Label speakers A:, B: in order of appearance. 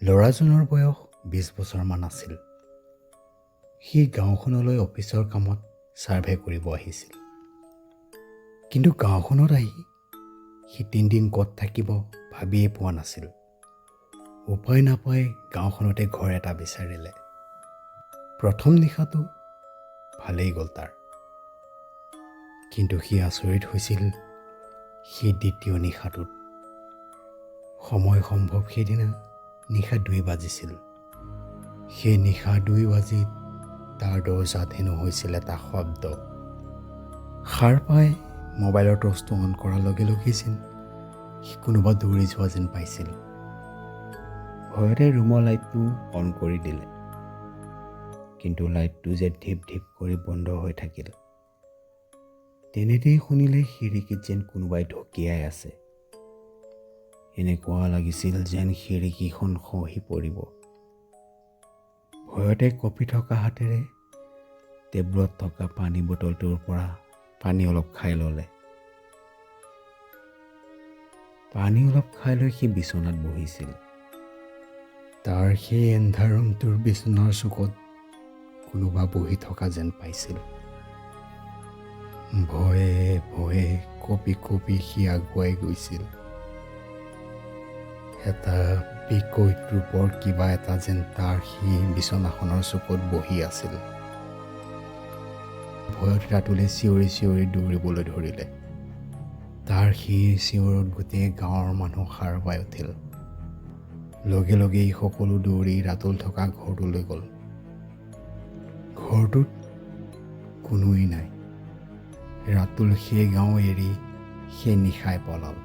A: ল'ৰাজনৰ বয়স 20 বছৰমান আছিল। সি গাঁওখনলৈ অফিচৰ কামত ছাৰ্ভে কৰিব আহিছিল। কিন্তু গাঁওখনত আহি সি 3 দিন ক'ত থাকিব ভাবিয়ে পোৱা নাছিল। উপায় নাপাই গাঁওখনতে ঘৰ এটা বিচাৰিলে। প্ৰথম নিশাটো ভালেই গ'ল তাৰ। কিন্তু সি আচৰিত হৈছিল সেই দ্বিতীয় নিশাটোত। সময় সম্ভৱ সেইদিনা নিশা 2 বাজিছিল। সেই নিশা 2 বাজিত তাৰ দৰজাত হেনো হৈছিল এটা শব্দ। সাৰ পাই মোবাইলৰ টৰ্চটো অন কৰাৰ লগে লগে যেন সি কোনোবা দৌৰি যোৱা যেন পাইছিল। ভয়তে ৰুমৰ লাইটটো অন কৰি দিলে। কিন্তু লাইটটো যে ঢিপ ঢিপ কৰি বন্ধ হৈ থাকিল। তেনেতেই শুনিলে খিৰিকীত যেন কোনোবাই ঢকিয়াই আছে। এনেকুৱা লাগিছিল যেন খিৰিকীখন খহি পৰিব। ভয়তে কঁপি থকা হাতেৰে টেবুলত থকা পানী বটলটোৰ পৰা পানী অলপ খাই ল'লে। পানী অলপ খাই লৈ সি বিচনাত বহিছিল। তাৰ সেই এন্ধাৰ ৰুমটোৰ বিচনাৰ চুকত কোনোবা বহি থকা যেন পাইছিল। ভয়ে ভয়ে কঁপি কঁপি সি আগুৱাই গৈছিল। এটা বিকট ৰূপৰ কিবা এটা যেন তাৰ সেই বিচনাখনৰ চুকত বহি আছিল। ভয়ত ৰাতুলে চিঞৰি চিঞৰি দৌৰিবলৈ ধৰিলে। তাৰ সেই চিঞৰত গোটেই গাঁৱৰ মানুহ সাৰ পাই উঠিল। লগে লগেই সকলো দৌৰি ৰাতুল থকা ঘৰটোলৈ গ'ল। ঘৰটোত কোনোৱেই নাই। ৰাতুল সেই গাঁও এৰি সেই নিশাই পলাল।